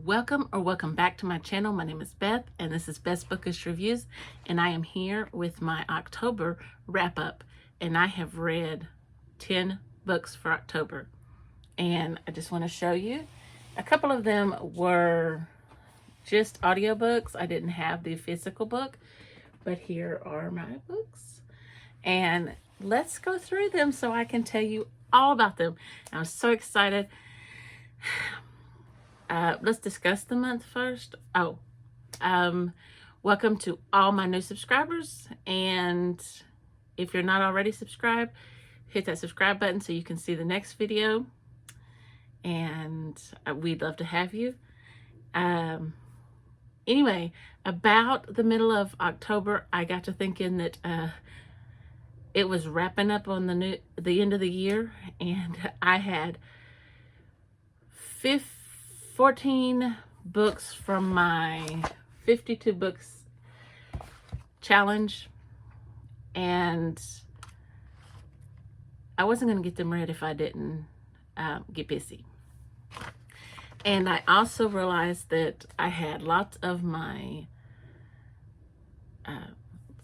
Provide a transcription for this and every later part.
Welcome back to my channel. My name is Beth and this is Best Bookish Reviews, and I am here with my October wrap up, and I have read 10 books for October, and I just want to show you. A couple of them were just audiobooks. I didn't have the physical book, but here are my books, and let's go through them so I can tell you all about them. I'm so excited. Let's discuss the month first. Welcome to all my new subscribers, and if you're not already subscribed, hit that subscribe button so you can see the next video, and we'd love to have you. Anyway, about the middle of October, I got to thinking that it was wrapping up on the end of the year, and I had 14 books from my 52 books challenge, and I wasn't going to get them read if I didn't get busy. And I also realized that I had lots of my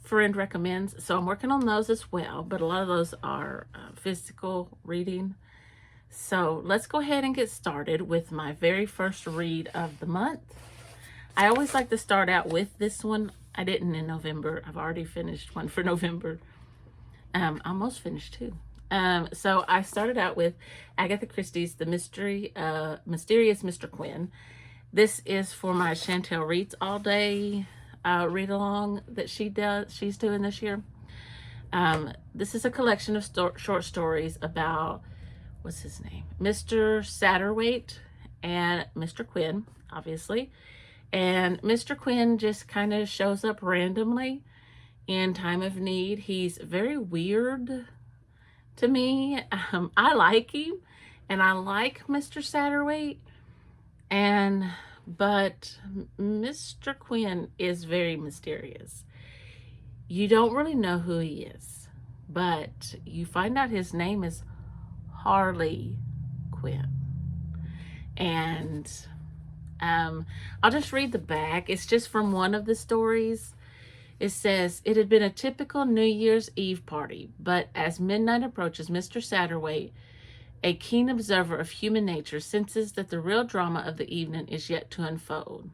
friend recommends, so I'm working on those as well, but a lot of those are physical reading. So let's go ahead and get started with my very first read of the month. I always like to start out with this one. I didn't in November. I've already finished one for November. Almost finished too. So I started out with Agatha Christie's The Mysterious Mr. Quinn. This is for my Chantel Reads All Day read along that she's doing this year. This is a collection of short stories about, what's his name? Mr. Satterwhite and Mr. Quinn, obviously. And Mr. Quinn just kind of shows up randomly in time of need. He's very weird to me. I like him, and I like Mr. Satterwhite, but Mr. Quinn is very mysterious. You don't really know who he is, but you find out his name is Harley Quinn. And I'll just read the back. It's just from one of the stories. It says, it had been a typical New Year's Eve party, but as midnight approaches, Mr. Satterwhite, a keen observer of human nature, senses that the real drama of the evening is yet to unfold.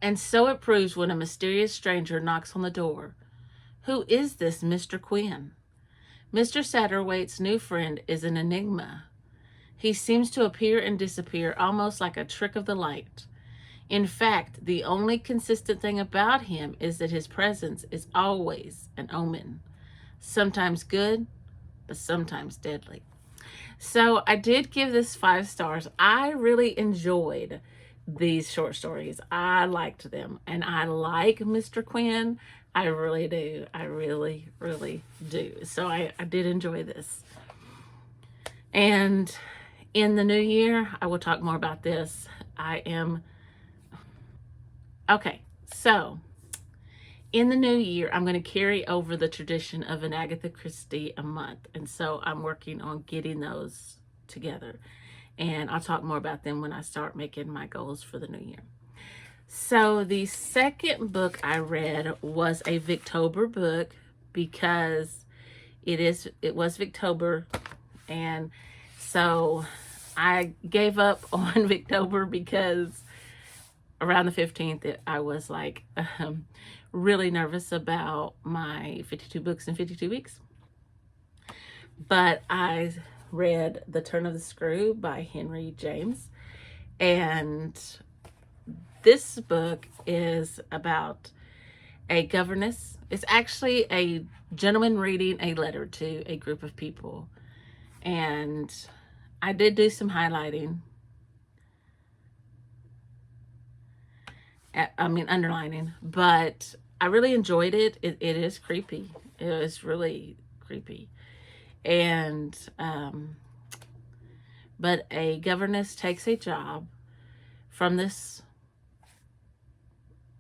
And so it proves when a mysterious stranger knocks on the door. Who is this Mr. Quinn? Mr. Satterwhite's new friend is an enigma. He seems to appear and disappear almost like a trick of the light. In fact, the only consistent thing about him is that his presence is always an omen. Sometimes good, but sometimes deadly. So I did give this 5 stars. I really enjoyed these short stories. I liked them, and I like Mr. Quinn. I really do. I really, really do. So I did enjoy this. And in the new year, I will talk more about this. Okay, so in the new year, I'm going to carry over the tradition of an Agatha Christie a month. And so I'm working on getting those together. And I'll talk more about them when I start making my goals for the new year. So the second book I read was a Victober book, because it was Victober, and so I gave up on Victober because around the 15th I was like really nervous about my 52 books in 52 weeks. But I read The Turn of the Screw by Henry James, and this book is about a governess. It's actually a gentleman reading a letter to a group of people. And I did do some highlighting. Underlining. But I really enjoyed it. It is creepy. It is really creepy. And, but a governess takes a job from this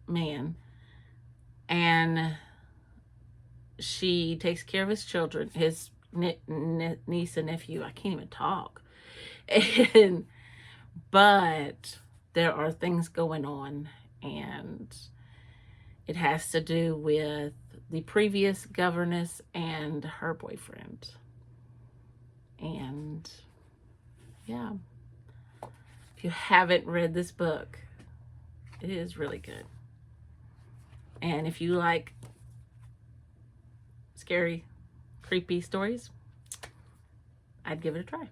man, and she takes care of his children, his niece and nephew. I can't even talk. But there are things going on, and it has to do with the previous governess and her boyfriend. And yeah, if you haven't read this book, it is really good. And if you like scary, creepy stories, I'd give it a try.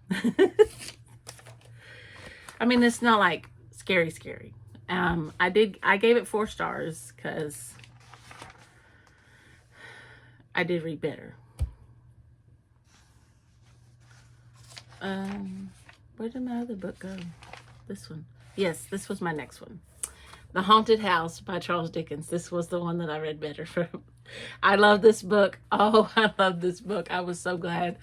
I mean, it's not like scary. I gave it 4 stars because I did read better. Where did my other book go? This one. Yes, this was my next one. The Haunted House by Charles Dickens. This was the one that I read better from. I love this book. Oh, I love this book. I was so glad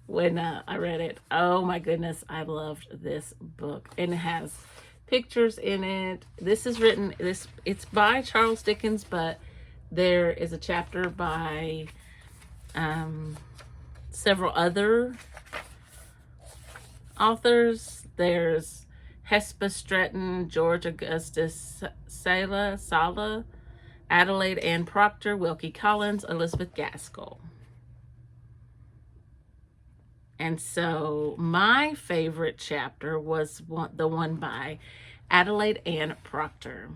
when I read it. Oh my goodness, I loved this book. And it has pictures in it. This is written, it's by Charles Dickens, but there is a chapter by several other authors. There's Hespa Stretton, George Augustus Sala, Adelaide Ann Proctor, Wilkie Collins, Elizabeth Gaskell. And so my favorite chapter was the one by Adelaide Ann Proctor.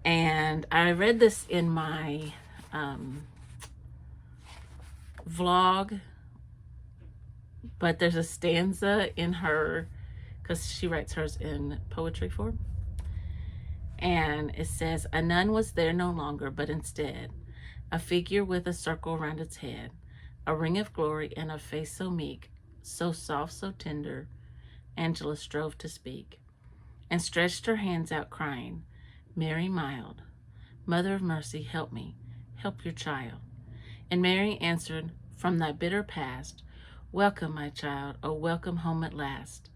And I read this in my vlog, but there's a stanza in her, because she writes hers in poetry form. And it says, "A nun was there no longer, but instead a figure with a circle round its head, a ring of glory and a face so meek, so soft, so tender. Angela strove to speak, and stretched her hands out, crying, 'Mary mild, Mother of mercy, help me, help your child.' And Mary answered, 'From thy bitter past, welcome, my child, oh, welcome home at last.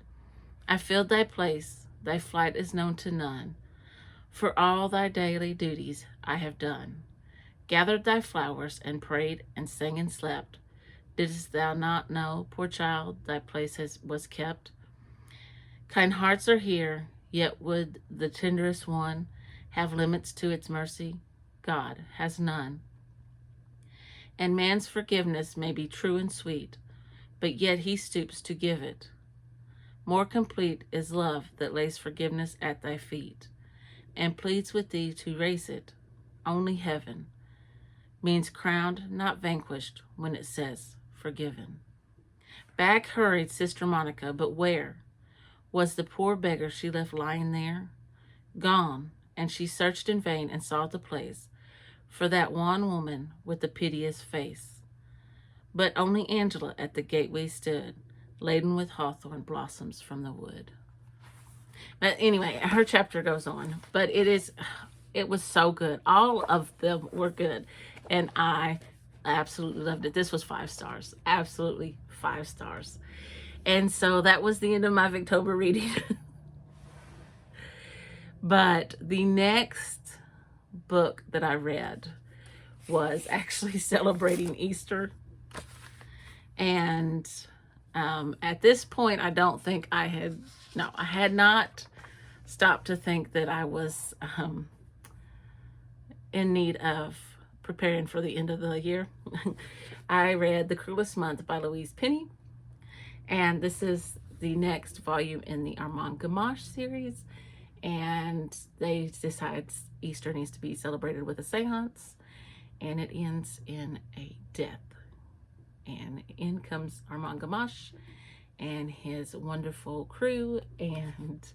I filled thy place, thy flight is known to none. For all thy daily duties I have done. Gathered thy flowers, and prayed, and sang, and slept. Didst thou not know, poor child, thy place was kept? Kind hearts are here, yet would the tenderest one have limits to its mercy? God has none. And man's forgiveness may be true and sweet, but yet he stoops to give it. More complete is love that lays forgiveness at thy feet, and pleads with thee to raise it. Only heaven means crowned, not vanquished, when it says forgiven. Back hurried Sister Monica, but where was the poor beggar she left lying there? Gone, and she searched in vain and saw the place for that wan woman with the piteous face. But only Angela at the gateway stood, laden with hawthorn blossoms from the wood." But anyway, her chapter goes on, but it was so good. All of them were good, and I absolutely loved it. This was 5 stars, absolutely 5 stars. And so that was the end of my Victober reading. But the next book that I read was actually celebrating Easter. And at this point, I don't think I had not stopped to think that I was in need of preparing for the end of the year. I read The Cruelest Month by Louise Penny, and this is the next volume in the Armand Gamache series, and they decide Easter needs to be celebrated with a seance, and it ends in a death. And in comes Armand Gamache and his wonderful crew, and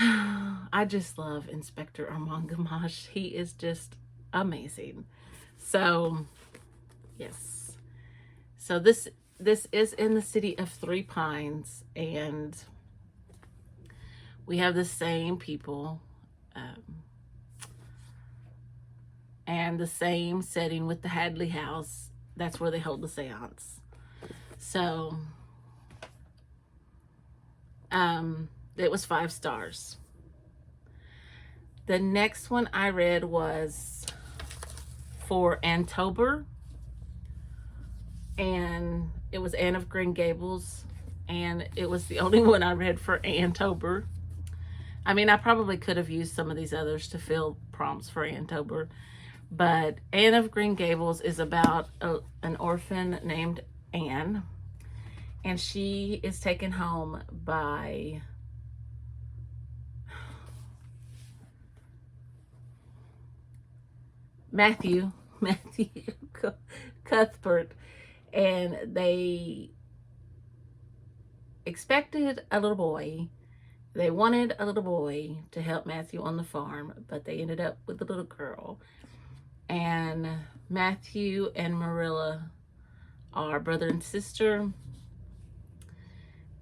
I just love Inspector Armand Gamache. He is just amazing. So, yes. So this is in the city of Three Pines, and we have the same people and the same setting with the Hadley house. That's where they hold the seance. So, it was 5 stars. The next one I read was for Anne-tober, and it was Anne of Green Gables, and it was the only one I read for Anne-tober. I mean, I probably could have used some of these others to fill prompts for Anne-tober, but Anne of Green Gables is about an orphan named Anne, and she is taken home by Matthew Cuthbert, and they expected a little boy. They wanted a little boy to help Matthew on the farm, but they ended up with a little girl. And Matthew and Marilla are brother and sister,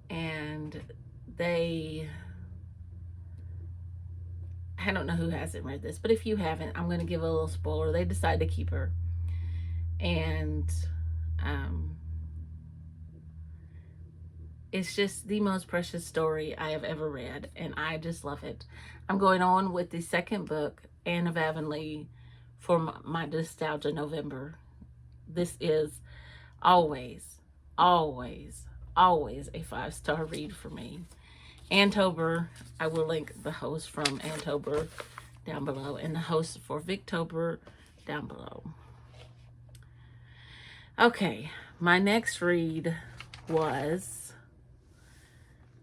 and I don't know who hasn't read this, but if you haven't, I'm going to give a little spoiler. They decide to keep her. And it's just the most precious story I have ever read, and I just love it. I'm going on with the second book, Anne of Avonlea, for my Nostalgia November. This is always, always, always a 5-star read for me. Anne-tober, I will link the host from Anne-tober down below, and the host for Victober down below. Okay, my next read was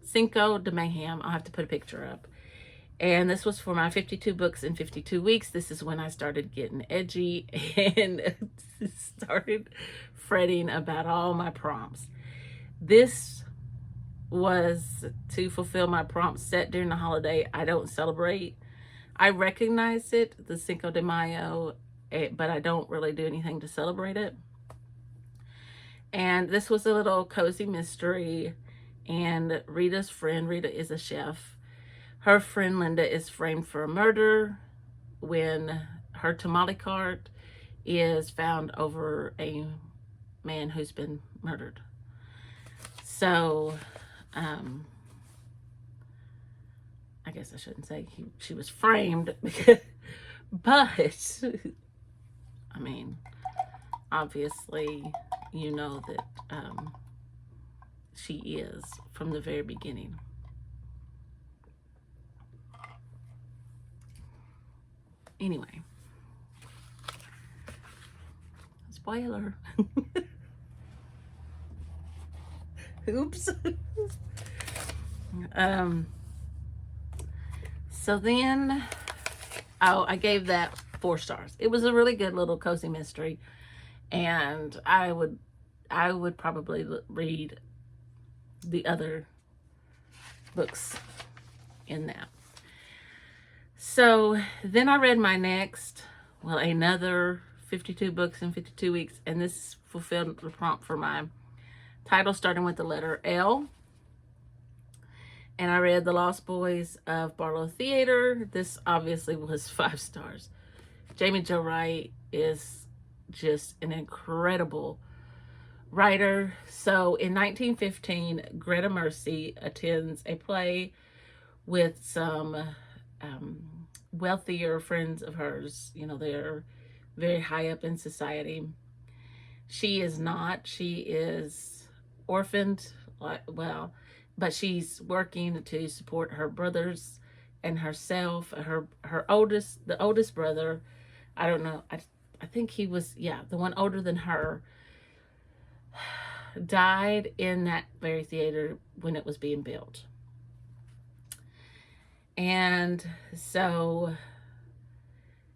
Cinco de Mayhem. I'll have to put a picture up. And this was for my 52 books in 52 weeks. This is when I started getting edgy and started fretting about all my prompts. This was to fulfill my prompt set during the holiday I don't celebrate. I recognize it, the Cinco de Mayo, but I don't really do anything to celebrate it. And this was a little cozy mystery, and Rita's friend, Rita is a chef. Her friend Linda is framed for a murder when her tamale cart is found over a man who's been murdered. So, I guess I shouldn't say she was framed, but, I mean, obviously, you know that she is from the very beginning. Anyway, spoiler. Oops. So then, I gave that 4 stars. It was a really good little cozy mystery, and I would probably read the other books in that. So then I read my next, well, another 52 books in 52 weeks, and this fulfilled the prompt for my title starting with the letter L. And I read The Lost Boys of Barlo Theater. This obviously was 5 stars. Jamie Jo Wright is just an incredible writer. So in 1915, Greta Mercy attends a play with some wealthier friends of hers. You know, they're very high up in society. She is not. She is orphaned, well, but she's working to support her brothers and herself. The oldest brother, I don't know, I think he was, yeah, the one older than her, died in that very theater when it was being built. And so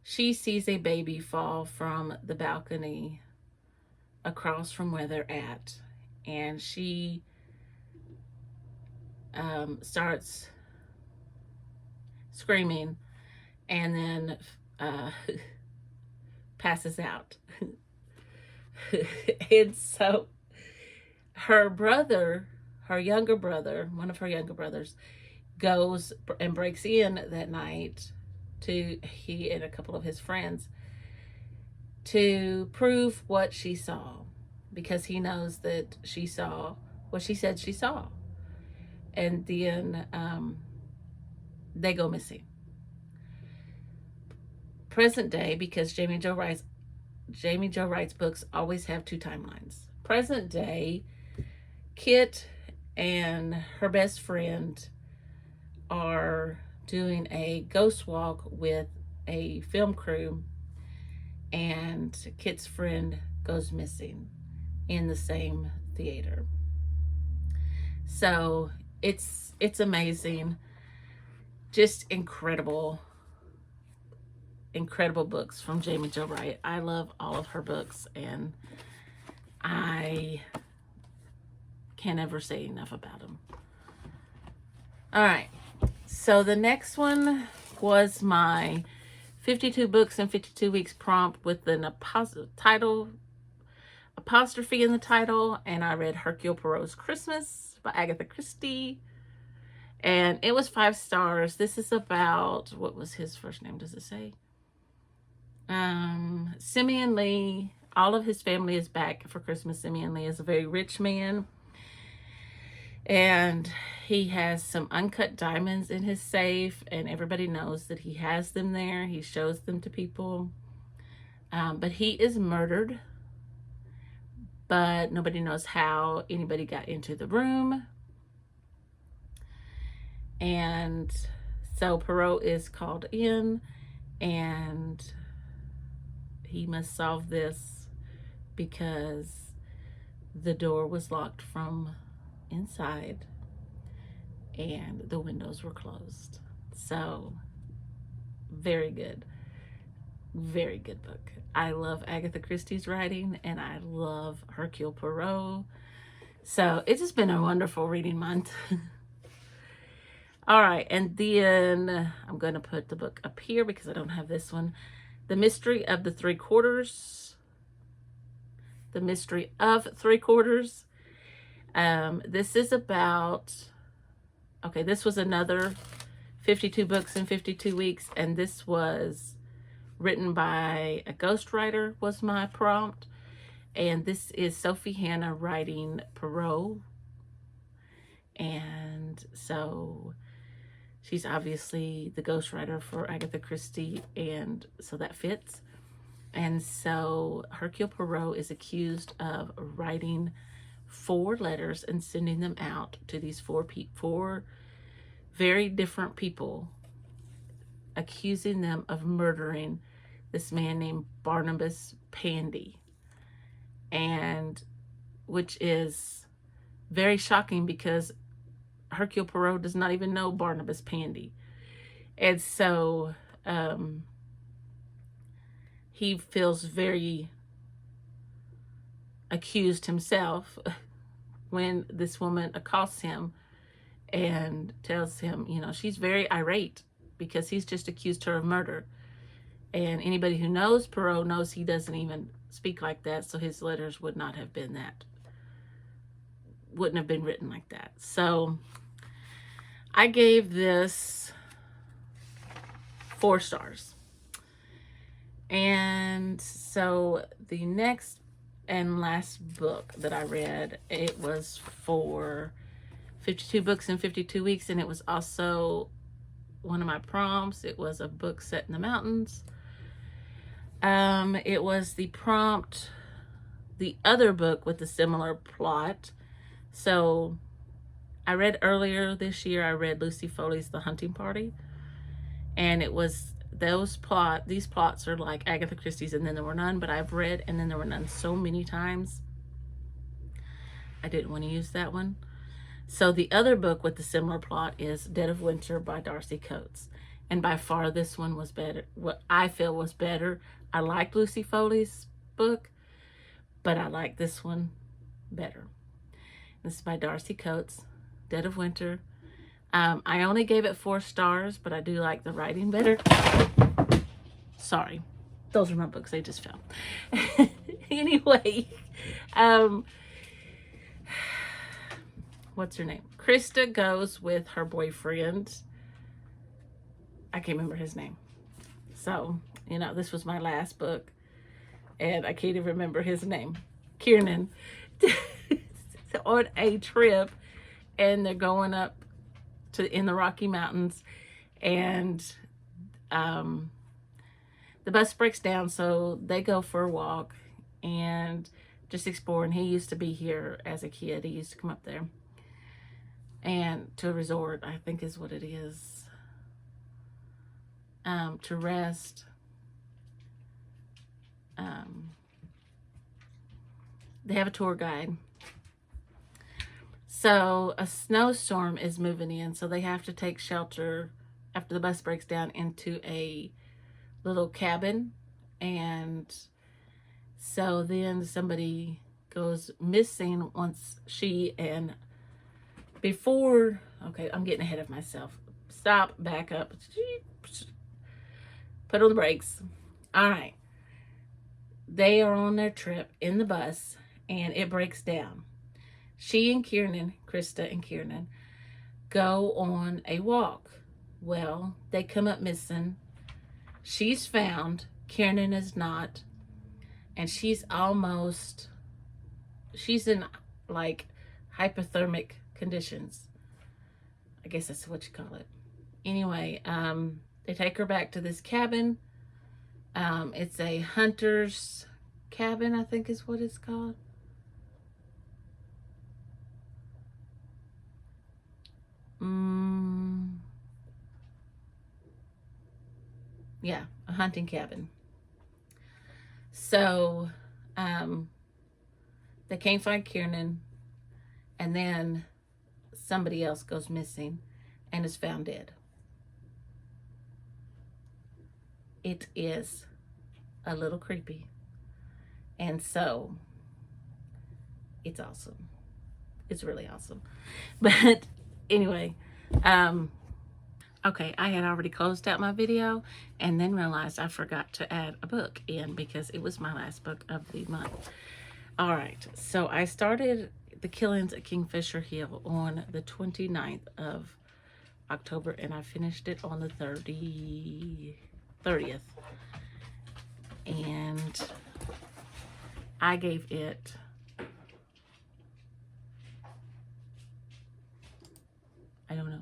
she sees a baby fall from the balcony across from where they're at, and she starts screaming and then passes out. And so her brother, one of her younger brothers, goes and breaks in that night he and a couple of his friends to prove what she saw, because he knows that she saw what she said she saw. And then they go missing. Present day, because Jamie Jo Wright's books always have 2 timelines. Present day, Kit and her best friend are doing a ghost walk with a film crew, and Kit's friend goes missing in the same theater. So it's amazing, just incredible books from Jamie Jo Wright. I love all of her books, and I can't ever say enough about them. All right, so the next one was my 52 books in 52 weeks prompt with an apostrophe in the title, and I read Hercule Poirot's Christmas by Agatha Christie, and it was 5 stars. This is about, what was his first name? Does it say? Simeon Lee. All of his family is back for Christmas. Simeon Lee is a very rich man, and he has some uncut diamonds in his safe, and everybody knows that he has them there. He shows them to people, but he is murdered, but nobody knows how anybody got into the room. And so Poirot is called in, and he must solve this because the door was locked from inside and the windows were closed. So very good book. I love Agatha Christie's writing, and I love Hercule Poirot. So it's just been a wonderful reading month. All right, and then I'm going to put the book up here because I don't have this one. The Mystery of the Three Quarters. The Mystery of Three Quarters. This is about, okay, this was another 52 books in 52 weeks, and this was written by a ghostwriter, was my prompt. And this is Sophie Hannah writing Poirot. And so she's obviously the ghostwriter for Agatha Christie, and so that fits. And so Hercule Poirot is accused of writing 4 letters and sending them out to these 4 very different people, accusing them of murdering this man named Barnabas Pandy, and which is very shocking because Hercule Poirot does not even know Barnabas Pandy. And so he feels very accused himself when this woman accosts him and tells him, you know, she's very irate because he's just accused her of murder. And anybody who knows Poirot knows he doesn't even speak like that, so his letters would not have been that, wouldn't have been written like that. So I gave this 4 stars. And so the next and last book that I read, it was for 52 books in 52 weeks, and it was also one of my prompts. It was a book set in the mountains. It was the prompt, the other book with a similar plot. So I read earlier this year, I read Lucy Foley's The Hunting Party, and it was these plots are like Agatha Christie's And Then There Were None, but I've read And Then There Were None so many times, I didn't want to use that one. So the other book with the similar plot is Dead of Winter by Darcy Coates. And by far this one was better. What I feel was better. I liked Lucy Foley's book, but I like this one better. This is by Darcy Coates, Dead of Winter. I only gave it 4 stars, but I do like the writing better. Sorry, those are my books, they just fell. Anyway, what's her name? Krista goes with her boyfriend. I can't remember his name. So, you know, this was my last book, and I can't even remember his name. Kiernan. On a trip, and they're going up in the Rocky Mountains, and the bus breaks down, so they go for a walk and just exploring. He used to be here as a kid. He used to come up there, and to a resort, I think is what it is. to rest. They have a tour guide. So a snowstorm is moving in, so they have to take shelter after the bus breaks down into a little cabin. And so then somebody goes missing once she and before, okay, I'm getting ahead of myself. Stop, back up, put on the brakes. All right. They are on their trip in the bus and it breaks down. She and Kiernan, Krista and Kiernan, go on a walk. Well, they come up missing. She's found. Kiernan is not. And she's in like hypothermic conditions. I guess that's what you call it. Anyway, they take her back to this cabin. It's a hunter's cabin, I think is what it's called. Yeah, a hunting cabin. So, they can't find Kiernan, and then somebody else goes missing and is found dead. It is a little creepy. And so, it's awesome. It's really awesome. But anyway, okay, I had already closed out my video and then realized I forgot to add a book in because it was my last book of the month. All right, so I started The Killings at Kingfisher Hill on the 29th of October and I finished it on the 30th. And I gave it I don't know.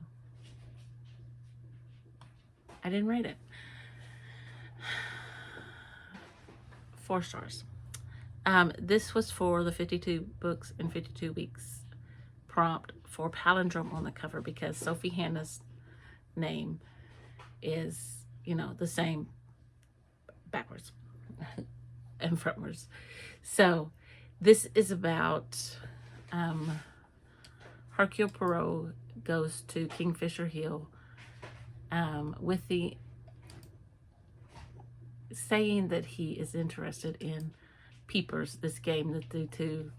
I didn't rate it. 4 stars. This was for the 52 books in 52 weeks prompt for palindrome on the cover because Sophie Hannah's name is, you know, the same backwards and frontwards. So this is about Hercule Poirot goes to Kingfisher Hill with the saying that he is interested in Peepers, this game that the 2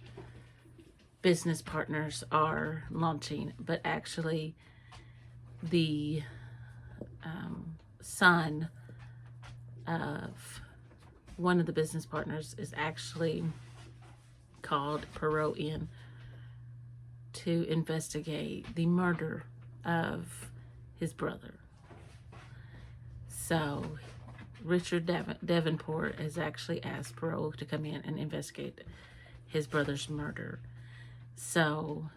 business partners are launching, but actually the son of one of the business partners is actually called Poirot in to investigate the murder of his brother. So Richard Davenport has actually asked Poirot to come in and investigate his brother's murder. So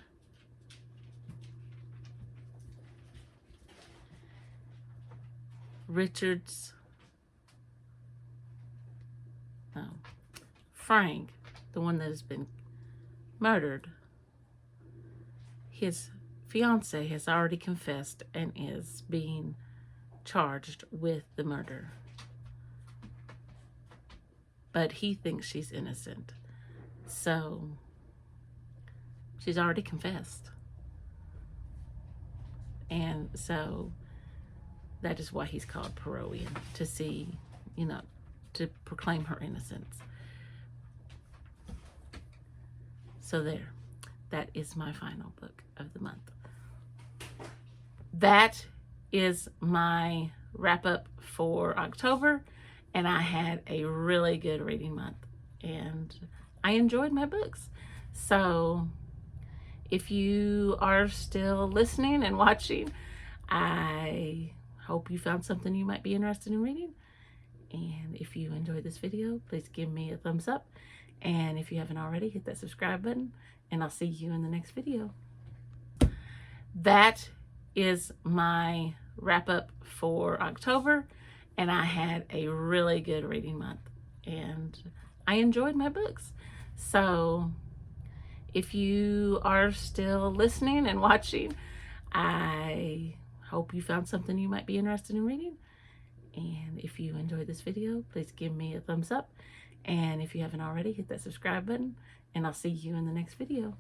Frank, the one that has been murdered, his fiance has already confessed and is being charged with the murder. But he thinks she's innocent. So she's already confessed. And so that is why he's called Poirot in, to see, you know, to proclaim her innocence. So there, that is my final book of the month. That is my wrap up for October, and I had a really good reading month and I enjoyed my books. So if you are still listening and watching, I hope you found something you might be interested in reading. And if you enjoyed this video, please give me a thumbs up. And if you haven't already, hit that subscribe button, and I'll see you in the next video. That is my wrap up for October, and I had a really good reading month and I enjoyed my books. So if you are still listening and watching, I hope you found something you might be interested in reading. And if you enjoyed this video, please give me a thumbs up. And if you haven't already, hit that subscribe button. And I'll see you in the next video.